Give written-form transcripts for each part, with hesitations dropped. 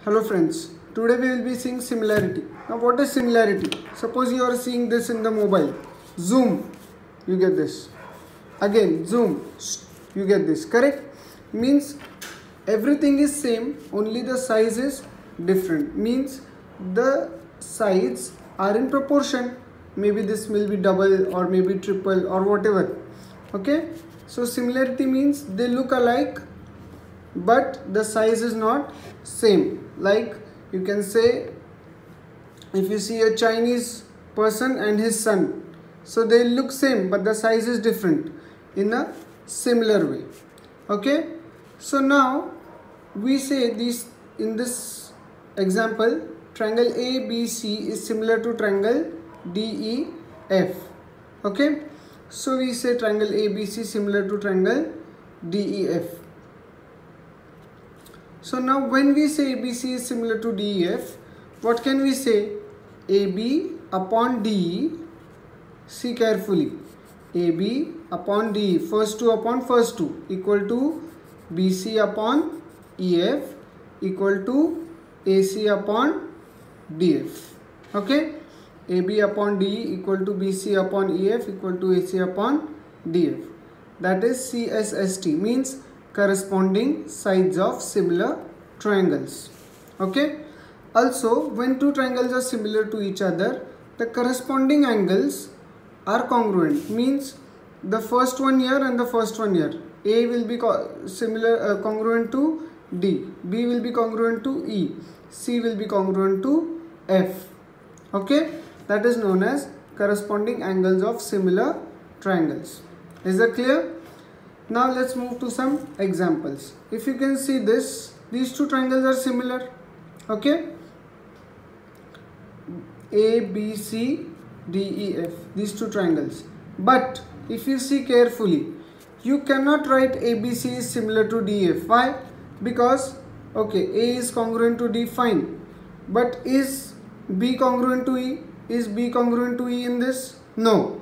Hello friends, today we will be seeing similarity. Now what is similarity? Suppose you are seeing this in the mobile. Zoom, you get this. Again, zoom, you get this. Correct? Means everything is same, only the size is different. Means the sides are in proportion. Maybe this will be double or maybe triple or whatever. Okay? So similarity means they look alike but the size is not same. Like you can say, if you see a Chinese person and his son, so they look same but the size is different in a similar way. Okay, so now we say this in this example, triangle ABC is similar to triangle DEF. Okay, so we say triangle ABC similar to triangle DEF. So now when we say ABC is similar to DEF, what can we say? AB upon DE, see carefully, AB upon DE, first 2 upon first 2 equal to BC upon EF equal to AC upon DF. Okay, AB upon DE equal to BC upon EF equal to AC upon DF. That is CSST, means corresponding sides of similar triangles. Okay, also when two triangles are similar to each other, the corresponding angles are congruent, means the first one here and the first one here, A will be congruent to D, B will be congruent to E, C will be congruent to F. Okay, that is known as corresponding angles of similar triangles. Is that clear? Now let's move to some examples. If you can see this, these two triangles are similar. Okay, A, B, C, D, E, F, these two triangles. But if you see carefully, you cannot write ABC is similar to DF. Why? Because okay, A is congruent to D, fine, but is B congruent to E? Is B congruent to E in this? No.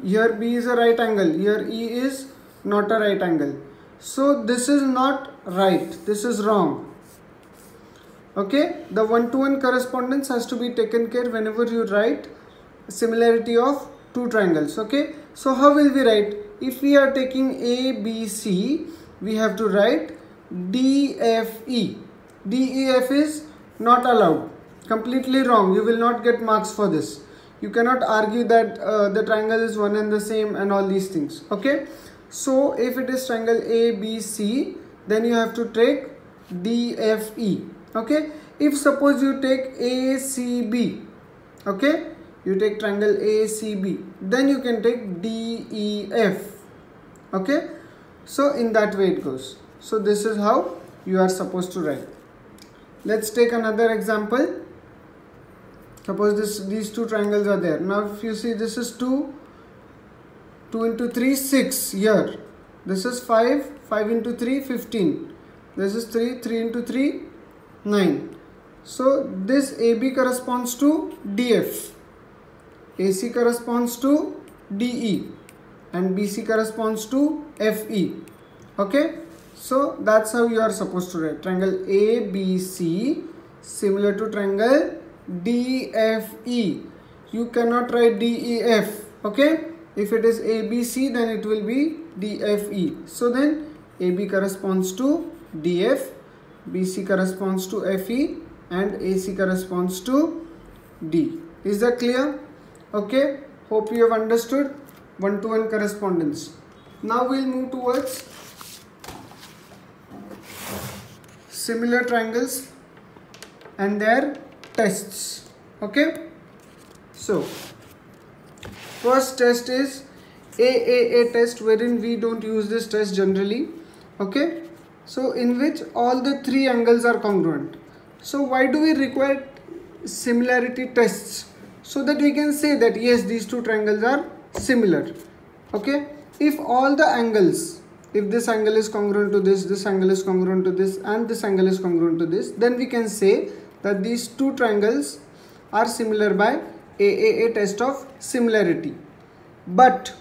Here B is a right angle, here E is not a right angle, so this is not right, this is wrong. Okay, the one-to-one correspondence has to be taken care whenever you write similarity of two triangles. Okay, so how will we write? If we are taking ABC, we have to write DFE. DEF is not allowed, completely wrong, you will not get marks for this. You cannot argue that the triangle is one and the same and all these things. Okay, so if it is triangle ABC, then you have to take DFE. Okay, if suppose you take ACB, okay, you take triangle ACB, then you can take DEF. Okay, so in that way it goes. So this is how you are supposed to write. Let's take another example. Suppose these two triangles are there. Now if you see, this is 2 into 3, 6 here. This is 5 into 3, 15. This is 3 into 3, 9. So this AB corresponds to DF, AC corresponds to DE, and BC corresponds to FE. Okay, so that's how you are supposed to write triangle ABC similar to triangle DFE. You cannot write DEF. Okay, if it is ABC, then it will be DFE. So then AB corresponds to DF, BC corresponds to FE, and AC corresponds to D. Is that clear? Okay, hope you have understood one-to-one correspondence. Now we'll move towards similar triangles and their tests. Okay, so first test is AAA test, wherein we don't use this test generally. Okay, so in which all the three angles are congruent. So why do we require similarity tests? So that we can say that yes, these two triangles are similar. Okay, if all the angles, if this angle is congruent to this angle is congruent to this, and this angle is congruent to this, then we can say that these two triangles are similar by AAA test of similarity. But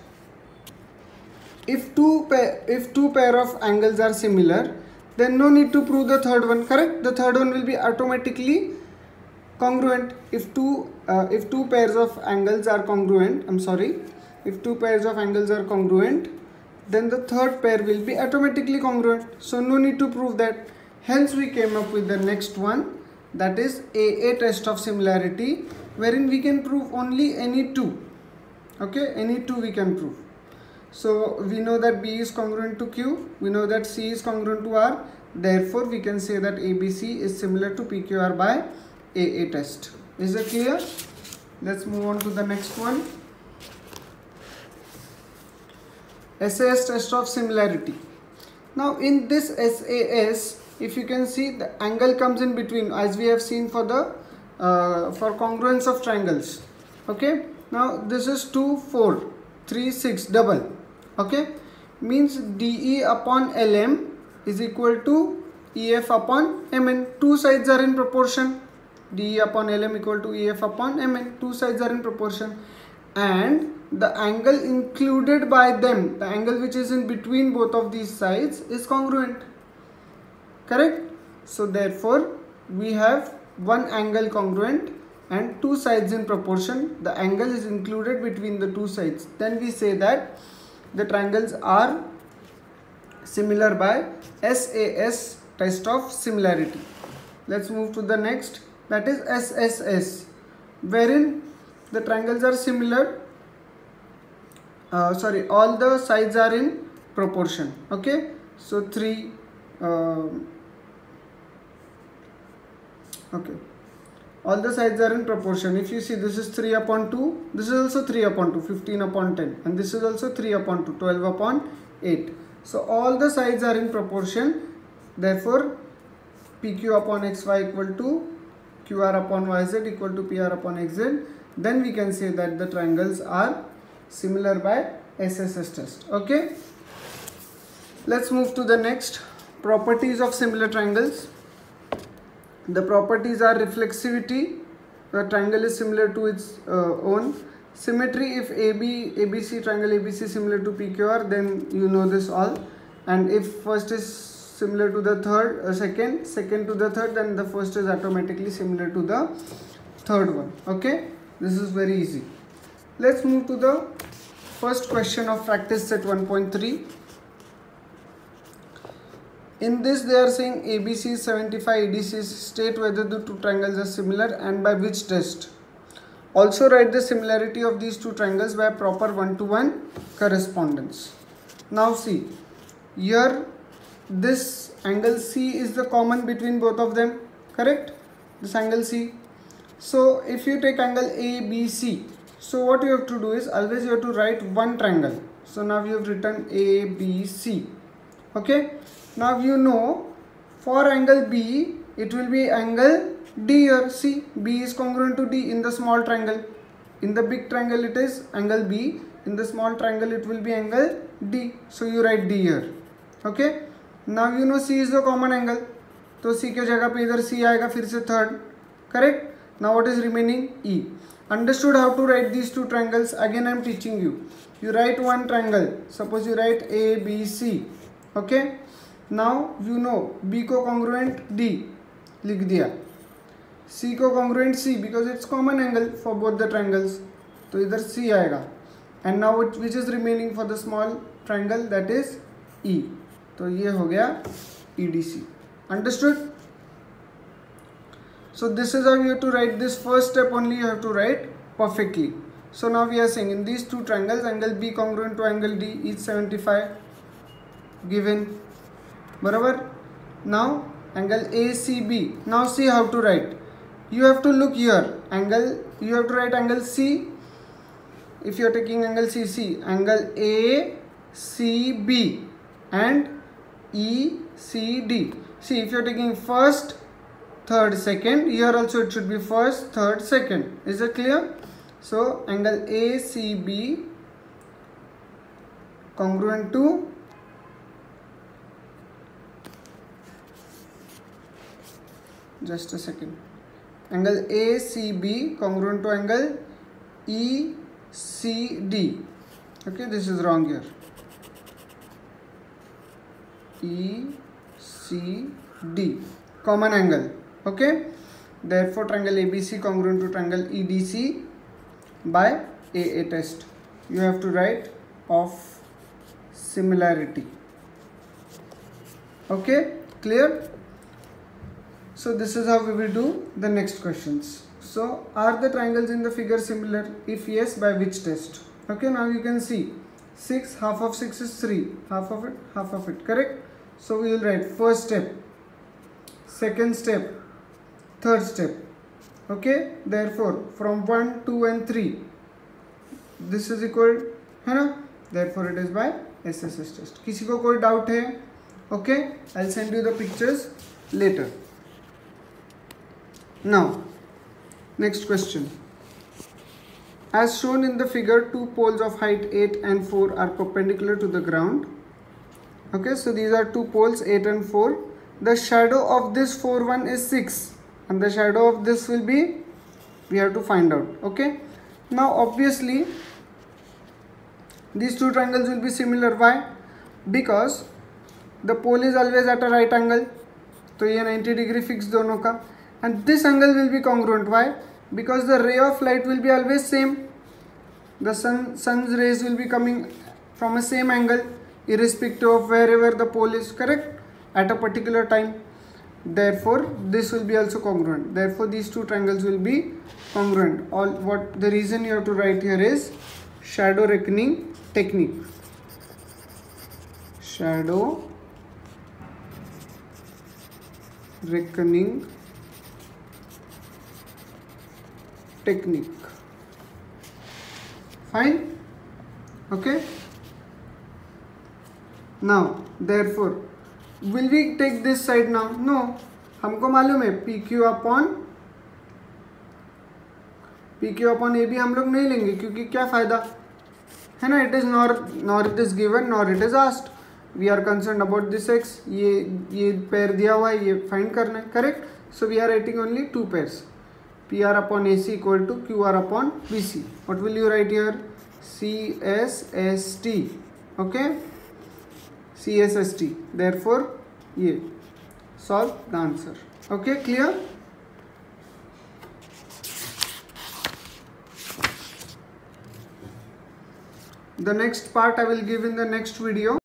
if two pair of angles are similar, then no need to prove the third one, correct? The third one will be automatically congruent. If two pairs of angles are congruent, if two pairs of angles are congruent, then the third pair will be automatically congruent. So no need to prove that. Hence we came up with the next one, that is AA test of similarity, wherein we can prove only any two. Okay, any two we can prove. So we know that B is congruent to Q, we know that C is congruent to R, therefore we can say that ABC is similar to PQR by AA test. Is it clear? Let's move on to the next one. SAS test of similarity. Now in this SAS, if you can see, the angle comes in between, as we have seen for the for congruence of triangles. Okay, now this is 2 4 3 6 double. Okay, means DE upon LM is equal to EF upon MN. Two sides are in proportion. DE upon LM equal to EF upon MN. Two sides are in proportion, and the angle included by them, the angle which is in between both of these sides, is congruent. Correct? So therefore we have one angle congruent and two sides in proportion. The angle is included between the two sides. Then we say that the triangles are similar by SAS test of similarity. Let's move to the next, that is SSS, wherein the triangles are similar. All the sides are in proportion. Okay, so 3 okay, all the sides are in proportion. If you see, this is 3 upon 2, this is also 3 upon 2, 15 upon 10, and this is also 3 upon 2, 12 upon 8. So all the sides are in proportion, therefore PQ upon XY equal to QR upon YZ equal to PR upon XZ. Then we can say that the triangles are similar by SSS test. Okay, let's move to the next, properties of similar triangles. The properties are reflexivity, the triangle is similar to its own. Symmetry, if ABC triangle ABC similar to PQR, then you know this all. And if first is similar to the third, second to the third, then the first is automatically similar to the third one. Okay, this is very easy. Let's move to the first question of practice set 1.3. In this they are saying ABC is 75, ADC is, state whether the two triangles are similar and by which test. Also write the similarity of these two triangles by proper one-to-one correspondence. Now see, here this angle C is the common between both of them, correct? This angle C. So if you take angle ABC, so what you have to do is, always you have to write one triangle. So now you have written ABC. Okay, now you know for angle B it will be angle D here. See, B is congruent to D in the small triangle. In the big triangle it is angle B, in the small triangle it will be angle D. So you write D here. Okay, now you know C is the common angle, तो C के जगह पे इधर C आएगा फिर से third, correct? Now what is remaining? E. Understood how to write these two triangles? Again I am teaching you. You write one triangle, suppose you write ABC. Okay, now you know B को congruent D लिख दिया, C को congruent C because it's common angle for both the triangles, तो इधर C आएगा. And now which is remaining for the small triangle, that is E. तो ये हो गया EDC. Understood? So this is how you have to write. This first step only you have to write perfectly. So now we are saying in these two triangles, angle B congruent to angle D is 75 given. Barabar? Now angle ACB. Now see how to write. You have to look here. Angle, you have to write angle C. If you are taking angle CC, angle ACB and ECD. See, if you are taking first, third, second, here also it should be first, third, second. Is it clear? So angle ACB congruent to just a second. Angle ACB congruent to angle ECD. Okay, this is wrong here. ECD. CD, common angle. Okay, therefore triangle ABC congruent to triangle EDC by AA test. You have to write of similarity. Okay, clear? So this is how we will do the next questions. So are the triangles in the figure similar? If yes, by which test? Okay, now you can see 6, half of 6 is 3, half of it, correct? So we will write first step, second step, third step. Okay, therefore from 1, 2 and 3 this is equal, है ना? Therefore it is by SSS test. किसी को कोई doubt है? Okay, I'll send you the pictures later. Now, next question. As shown in the figure, two poles of height 8 and 4 are perpendicular to the ground. Okay, so these are two poles 8 and 4. The shadow of this 4 one is 6 and the shadow of this will be, we have to find out. Okay, now obviously these two triangles will be similar. Why? Because the pole is always at a right angle, तो ये 90 degree fix दोनों का, and this angle will be congruent. Why? Because the ray of light will be always same. The sun's rays will be coming from a same angle irrespective of wherever the pole is, correct, at a particular time. Therefore this will be also congruent. Therefore these two triangles will be congruent. All what the reason you have to write here is shadow reckoning technique. Shadow reckoning technique. Fine. Okay. Now therefore will we take this side now? No, हमको मालूम है PQ upon AB हम लोग नहीं लेंगे, क्योंकि क्या फायदा है ना? It is nor it is given nor it is asked. We are concerned about this x. ये pair दिया हुआ है, ये find करना है, correct? So we are writing only two pairs. PR upon AC equal to QR upon BC. What will you write here? CSST. Okay, CSST. Therefore ये solve the answer. Okay, clear? The next part I will give in the next video.